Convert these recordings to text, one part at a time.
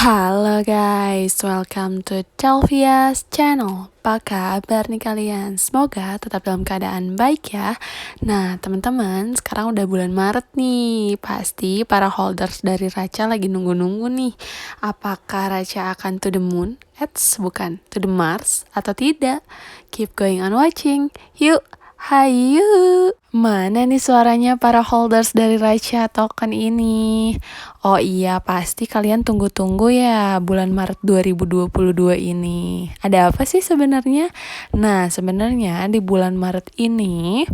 Halo guys, welcome to Delvia's channel. Apa kabar nih kalian? Semoga tetap dalam keadaan baik ya. Nah teman-teman, sekarang udah bulan Maret nih. Pasti para holders dari Racha lagi nunggu-nunggu nih. Apakah Racha akan to the moon? Bukan, to the Mars atau tidak? Keep going on watching. Yuk, hayu! Mana nih suaranya para holders dari Racha token ini? Oh iya, pasti kalian tunggu-tunggu ya bulan Maret 2022 ini. Ada apa sih sebenarnya? Nah, sebenarnya di bulan Maret ini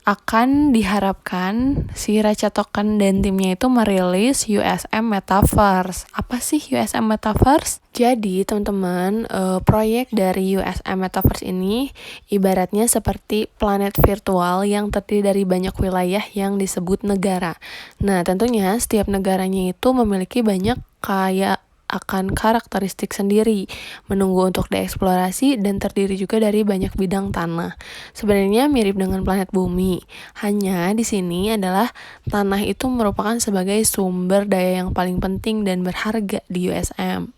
akan diharapkan si Racha Token dan timnya itu merilis USM Metaverse. Apa sih USM Metaverse? Jadi teman-teman, proyek dari USM Metaverse ini ibaratnya seperti planet virtual yang terdiri dari banyak wilayah yang disebut negara. Nah, tentunya setiap negaranya itu memiliki banyak akan karakteristik sendiri, menunggu untuk dieksplorasi dan terdiri juga dari banyak bidang tanah. Sebenarnya mirip dengan planet bumi, hanya di sini adalah tanah itu merupakan sebagai sumber daya yang paling penting dan berharga di USM.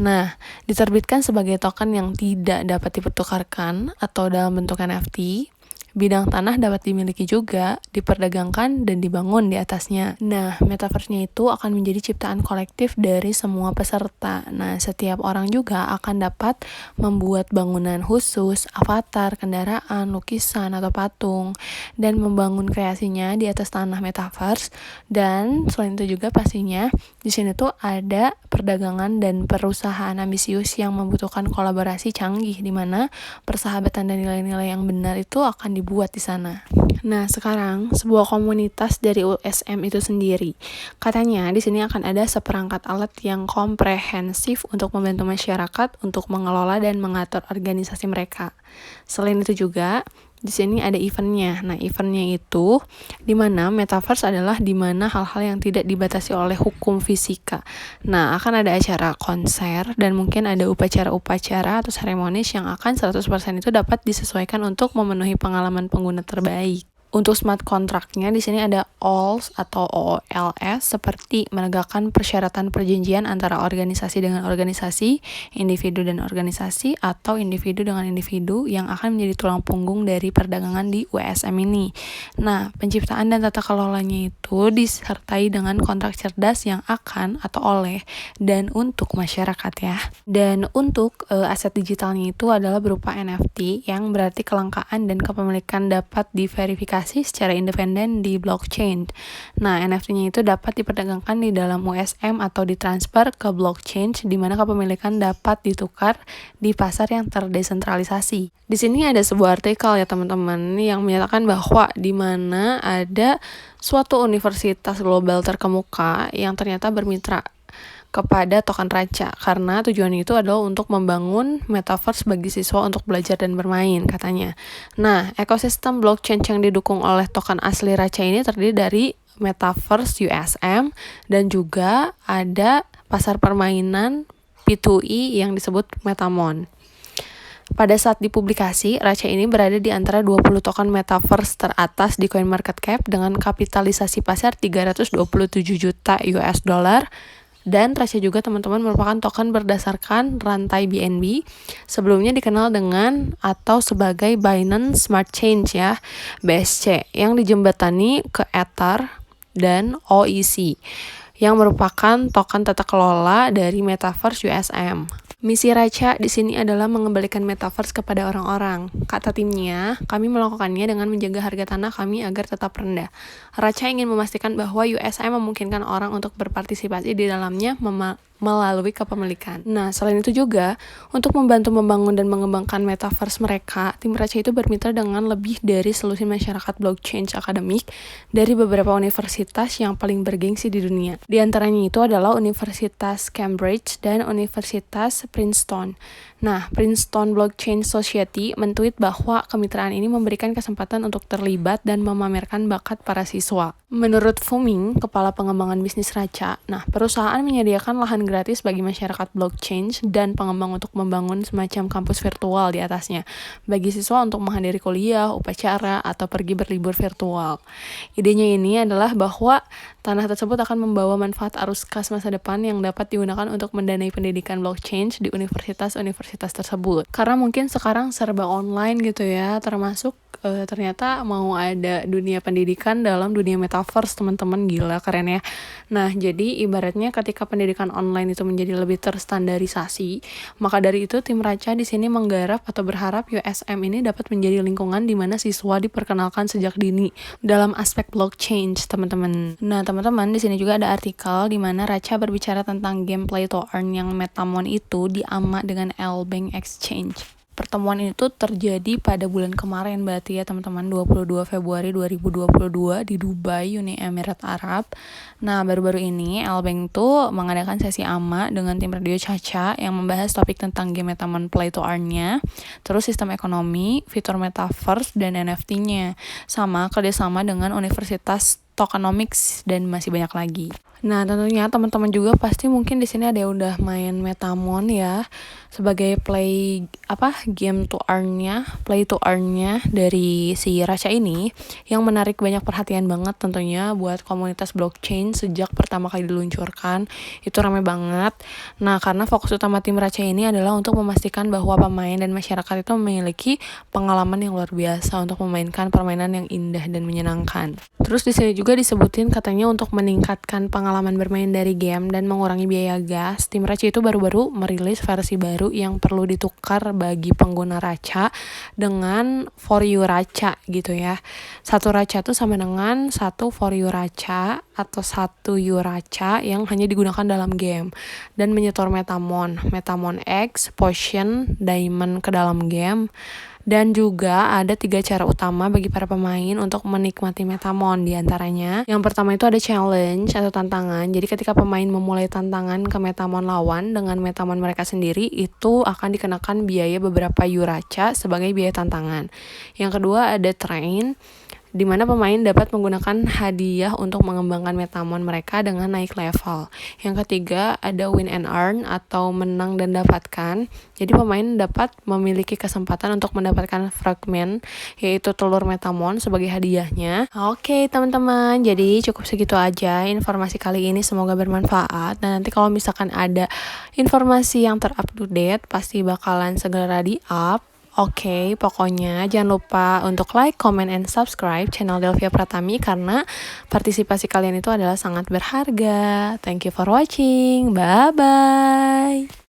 Nah, diterbitkan sebagai token yang tidak dapat dipertukarkan atau dalam bentuk NFT. Bidang tanah dapat dimiliki juga, diperdagangkan, dan dibangun di atasnya. Nah, metaverse-nya itu akan menjadi ciptaan kolektif dari semua peserta. Nah, setiap orang juga akan dapat membuat bangunan khusus, avatar, kendaraan, lukisan, atau patung, dan membangun kreasinya di atas tanah metaverse. Dan selain itu juga pastinya, di sini tuh ada perdagangan dan perusahaan ambisius yang membutuhkan kolaborasi canggih, di mana persahabatan dan nilai-nilai yang benar itu akan dibuat di sana. Nah, sekarang sebuah komunitas dari USM itu sendiri. Katanya di sini akan ada seperangkat alat yang komprehensif untuk membantu masyarakat untuk mengelola dan mengatur organisasi mereka. Selain itu juga di sini ada eventnya. Nah, eventnya itu di mana metaverse adalah di mana hal-hal yang tidak dibatasi oleh hukum fisika. Nah, akan ada acara konser dan mungkin ada upacara-upacara atau seremonis yang akan 100% itu dapat disesuaikan untuk memenuhi pengalaman pengguna terbaik. Untuk smart contract-nya di sini ada OLS atau OOLS seperti menegakkan persyaratan perjanjian antara organisasi dengan organisasi, individu dan organisasi, atau individu dengan individu yang akan menjadi tulang punggung dari perdagangan di USM ini. Nah, penciptaan dan tata kelolanya itu disertai dengan kontrak cerdas yang akan atau oleh dan untuk masyarakat ya. Dan untuk aset digitalnya itu adalah berupa NFT yang berarti kelangkaan dan kepemilikan dapat diverifikasi secara independen di blockchain. Nah, NFT-nya itu dapat diperdagangkan di dalam USM atau ditransfer ke blockchain di mana kepemilikan dapat ditukar di pasar yang terdesentralisasi. Di sini ada sebuah artikel ya teman-teman yang menyatakan bahwa di mana ada suatu universitas global terkemuka yang ternyata bermitra kepada token Racha karena tujuannya itu adalah untuk membangun metaverse bagi siswa untuk belajar dan bermain katanya. Nah, ekosistem blockchain yang didukung oleh token asli Racha ini terdiri dari metaverse USM dan juga ada pasar permainan P2E yang disebut Metamon. Pada saat dipublikasi, Racha ini berada di antara 20 token metaverse teratas di CoinMarketCap dengan kapitalisasi pasar 327 juta US dollar. Dan Racha juga teman-teman merupakan token berdasarkan rantai BNB, sebelumnya dikenal dengan atau sebagai Binance Smart Chain ya, BSC, yang dijembatani ke Ether dan OEC, yang merupakan token tata kelola dari Metaverse USM. Misi Racha di sini adalah mengembalikan metaverse kepada orang-orang. Kata timnya, kami melakukannya dengan menjaga harga tanah kami agar tetap rendah. Racha ingin memastikan bahwa USM memungkinkan orang untuk berpartisipasi di dalamnya melalui kepemilikan. Nah, selain itu juga, untuk membantu membangun dan mengembangkan metaverse mereka, tim Racha itu bermitra dengan lebih dari selusin masyarakat blockchain akademik dari beberapa universitas yang paling bergengsi di dunia. Di antaranya itu adalah Universitas Cambridge dan Universitas Princeton. Nah, Princeton Blockchain Society mentweet bahwa kemitraan ini memberikan kesempatan untuk terlibat dan memamerkan bakat para siswa. Menurut Fuming, kepala pengembangan bisnis Raca, perusahaan menyediakan lahan gratis bagi masyarakat blockchain dan pengembang untuk membangun semacam kampus virtual di atasnya, bagi siswa untuk menghadiri kuliah, upacara, atau pergi berlibur virtual. Idenya ini adalah bahwa tanah tersebut akan membawa manfaat arus kas masa depan yang dapat digunakan untuk mendanai pendidikan blockchain di universitas-universitas tersebut. Karena mungkin sekarang serba online gitu ya, termasuk ternyata mau ada dunia pendidikan dalam dunia metaverse, teman-teman, gila keren ya. Nah, jadi ibaratnya ketika pendidikan online itu menjadi lebih terstandarisasi, maka dari itu tim Raca di sini menggarap atau berharap USM ini dapat menjadi lingkungan di mana siswa diperkenalkan sejak dini dalam aspek blockchain, teman-teman. Nah, teman-teman, di sini juga ada artikel di mana Raca berbicara tentang game play to earn yang Metamon itu diamak dengan L-Bank Exchange. Pertemuan itu terjadi pada bulan kemarin, berarti ya teman-teman, 22 Februari 2022 di Dubai, Uni Emirat Arab. Nah, baru-baru ini L-Bank tuh mengadakan sesi AMA dengan tim Radio Caca yang membahas topik tentang game Metamon Play to Earn-nya, terus sistem ekonomi, fitur metaverse, dan NFT-nya, sama kerjasama dengan Universitas Tokenomics, dan masih banyak lagi. Nah, tentunya teman-teman juga pasti mungkin di sini ada yang udah main Metamon ya, sebagai game to earn-nya dari si Raca ini yang menarik banyak perhatian banget tentunya buat komunitas blockchain sejak pertama kali diluncurkan. Itu ramai banget. Nah, karena fokus utama tim Raca ini adalah untuk memastikan bahwa pemain dan masyarakat itu memiliki pengalaman yang luar biasa untuk memainkan permainan yang indah dan menyenangkan. Terus di sini juga disebutin katanya untuk meningkatkan pengalaman bermain dari game dan mengurangi biaya gas, tim Raca itu baru-baru merilis versi baru yang perlu ditukar bagi pengguna Raca dengan For You Raca gitu ya. Satu Raca itu sama dengan satu For You Raca atau satu You Raca yang hanya digunakan dalam game dan menyetor Metamon X, Potion, Diamond ke dalam game. Dan juga ada 3 cara utama bagi para pemain untuk menikmati Metamon. Di antaranya, yang pertama itu ada challenge atau tantangan. Jadi ketika pemain memulai tantangan ke Metamon lawan dengan Metamon mereka sendiri, itu akan dikenakan biaya beberapa Euracha sebagai biaya tantangan. Yang kedua ada train, di mana pemain dapat menggunakan hadiah untuk mengembangkan Metamon mereka dengan naik level. Yang ketiga ada win and earn atau menang dan dapatkan. Jadi pemain dapat memiliki kesempatan untuk mendapatkan fragmen, yaitu telur Metamon sebagai hadiahnya. Oke teman-teman, jadi cukup segitu aja informasi kali ini, semoga bermanfaat. Dan nanti kalau misalkan ada informasi yang terupdate pasti bakalan segera di-up. Oke, pokoknya jangan lupa untuk like, comment, and subscribe channel Delvia Pratami karena partisipasi kalian itu adalah sangat berharga. Thank you for watching. Bye-bye.